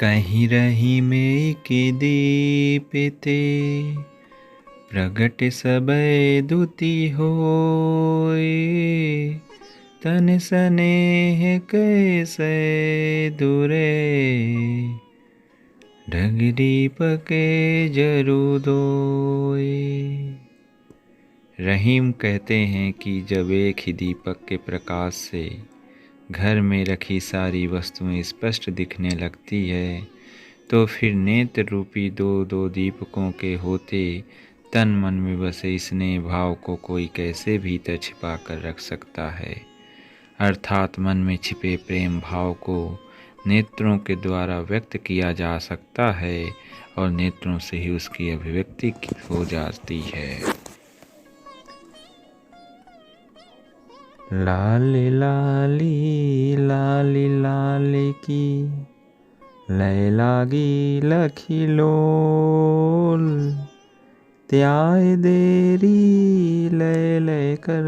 कहीं रही में के दीपिते प्रगट सबय दुति होए। तन स्नेह कैसे दुरे ढग दीपके जरु दोए। रहीम कहते हैं कि जब एक ही दीपक के प्रकाश से घर में रखी सारी वस्तुएं स्पष्ट दिखने लगती है, तो फिर नेत्र रूपी दो दो दीपकों के होते तन मन में बसे स्नेह भाव को कोई कैसे भीतर छिपा कर रख सकता है। अर्थात मन में छिपे प्रेम भाव को नेत्रों के द्वारा व्यक्त किया जा सकता है और नेत्रों से ही उसकी अभिव्यक्ति हो जाती है। लाली लाली लाली लाली की लय लागी लखी लोल। त्याय देरी लय लय कर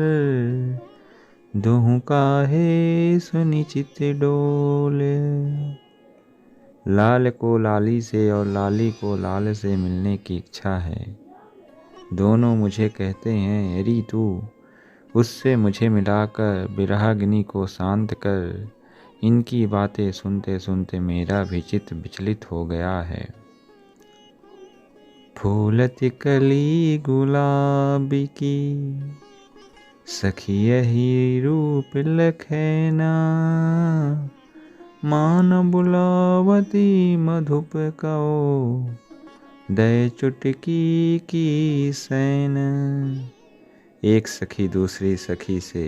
दोहु काहे सुनिचित डोले। लाल को लाली से और लाली को लाल से मिलने की इच्छा है। दोनों मुझे कहते हैं, अरे तू उससे मुझे मिलाकर विरहाग्नि को शांत कर। इनकी बातें सुनते सुनते मेरा भी चित्त विचलित हो गया है। फूलति कली गुलाबी की सखी यही रूप लखैना। मान बुलावती मधुप कहो दय चुटकी की सैन। एक सखी दूसरी सखी से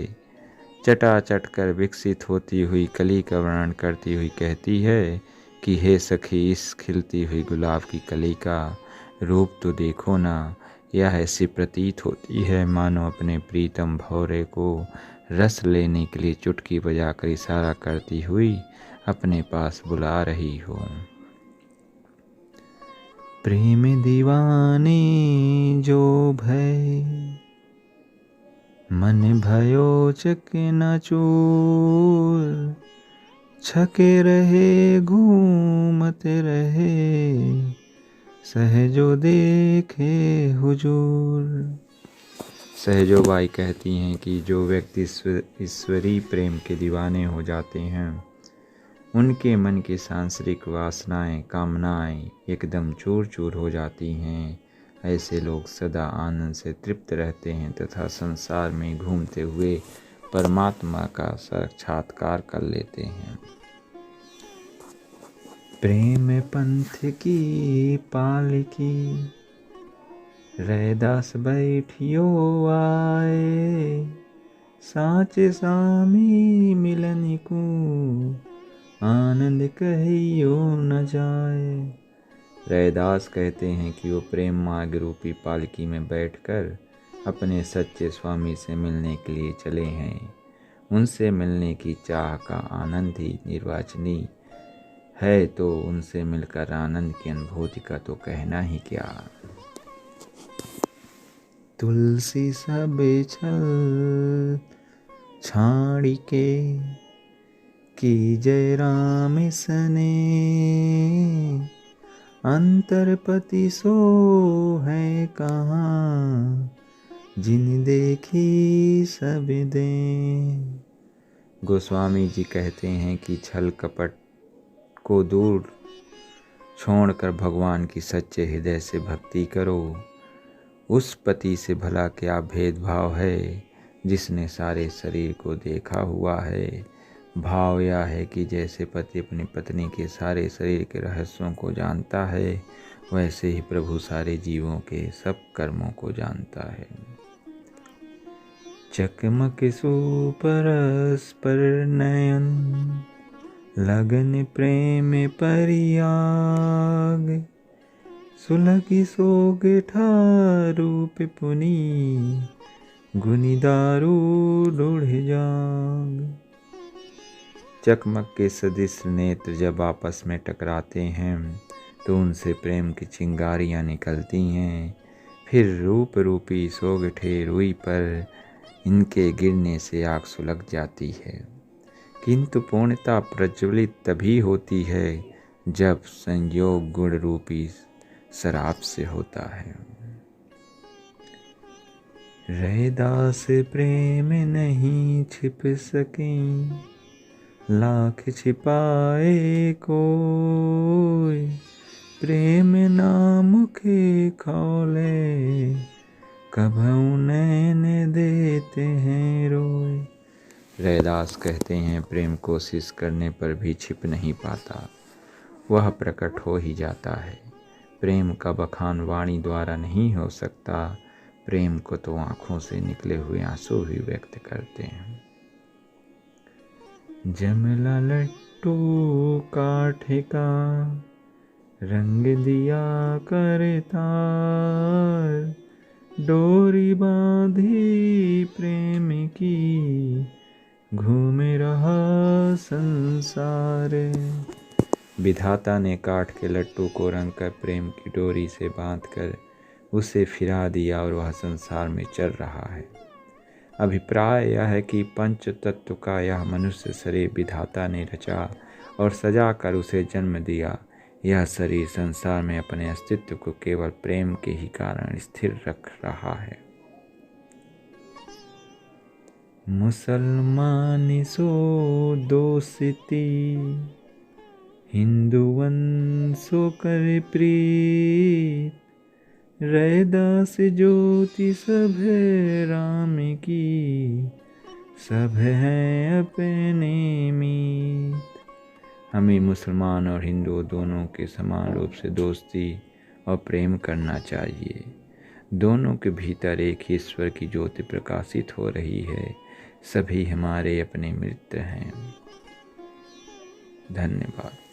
चटाचट कर विकसित होती हुई कली का वर्णन करती हुई कहती है कि हे सखी, इस खिलती हुई गुलाब की कली का रूप तो देखो ना। यह ऐसी प्रतीत होती है मानो अपने प्रीतम भौरे को रस लेने के लिए चुटकी बजाकर इशारा करती हुई अपने पास बुला रही हो। प्रेम दीवाने जो भय मन भयो चकनाचूर। छके रहे घूमते रहे सहजो देखे हुजूर। सहजोबाई कहती हैं कि जो व्यक्ति ईश्वरीय प्रेम के दीवाने हो जाते हैं, उनके मन की सांसारिक वासनाएं कामनाएं एकदम चूर चूर हो जाती हैं। ऐसे लोग सदा आनंद से तृप्त रहते हैं तथा संसार में घूमते हुए परमात्मा का साक्षात्कार कर लेते हैं। प्रेम पंथ की पालकी रैदास बैठियो आए। साचे सामी मिलन को आनंद कहियो न जाए। रैदास कहते हैं कि वो प्रेम मार्ग रूपी पालकी में बैठकर अपने सच्चे स्वामी से मिलने के लिए चले हैं। उनसे मिलने की चाह का आनंद ही निर्वाचनीय है, तो उनसे मिलकर आनंद की अनुभूति का तो कहना ही क्या। तुलसी सब छल छाड़ी के की जय राम सने। अंतरपति सो है कहाँ जिन देखी सब दे। गोस्वामी जी कहते हैं कि छल कपट को दूर छोड़कर भगवान की सच्चे हृदय से भक्ति करो। उस पति से भला क्या भेदभाव है जिसने सारे शरीर को देखा हुआ है। भाव यह है कि जैसे पति अपनी पत्नी के सारे शरीर के रहस्यों को जानता है, वैसे ही प्रभु सारे जीवों के सब कर्मों को जानता है। चकमक सुपरस्पर नयन लगन प्रेम परियाग। सुलगी सोग ठारूप पुनी गुनी दारू रूढ़ जाग। चकमक के सदिश नेत्र जब आपस में टकराते हैं तो उनसे प्रेम की चिंगारियां निकलती हैं। फिर रूप रूपी सोगठे रुई पर इनके गिरने से आग सुलग जाती है। किंतु पूर्णता प्रज्वलित तभी होती है जब संयोग गुण रूपी शराब से होता है। रैदास प्रेम नहीं छिप सके, लाख छिपाए कोई, प्रेम नाम के खौले, कभू नैन देते हैं रोए। रैदास कहते हैं प्रेम कोशिश करने पर भी छिप नहीं पाता, वह प्रकट हो ही जाता है। प्रेम का बखान वाणी द्वारा नहीं हो सकता, प्रेम को तो आँखों से निकले हुए आंसू भी व्यक्त करते हैं। जमला लट्टू काठे का, रंग दिया करतार, डोरी बांधी प्रेम की, घूम रहा संसार। विधाता ने काठ के लट्टू को रंग कर प्रेम की डोरी से बांधकर उसे फिरा दिया और वह संसार में चल रहा है। अभिप्राय यह है कि पंच तत्व का यह मनुष्य शरीर विधाता ने रचा और सजा कर उसे जन्म दिया। यह शरीर संसार में अपने अस्तित्व को केवल प्रेम के ही कारण स्थिर रख रहा है। मुसलमान सो दोस्ती, हिंदुवन सो कर प्रीत, रैदास ज्योति सब राम की, सब हैं अपने मीत। हमें मुसलमान और हिंदू दोनों के समान रूप से दोस्ती और प्रेम करना चाहिए। दोनों के भीतर एक ही ईश्वर की ज्योति प्रकाशित हो रही है। सभी हमारे अपने मित्र हैं। धन्यवाद।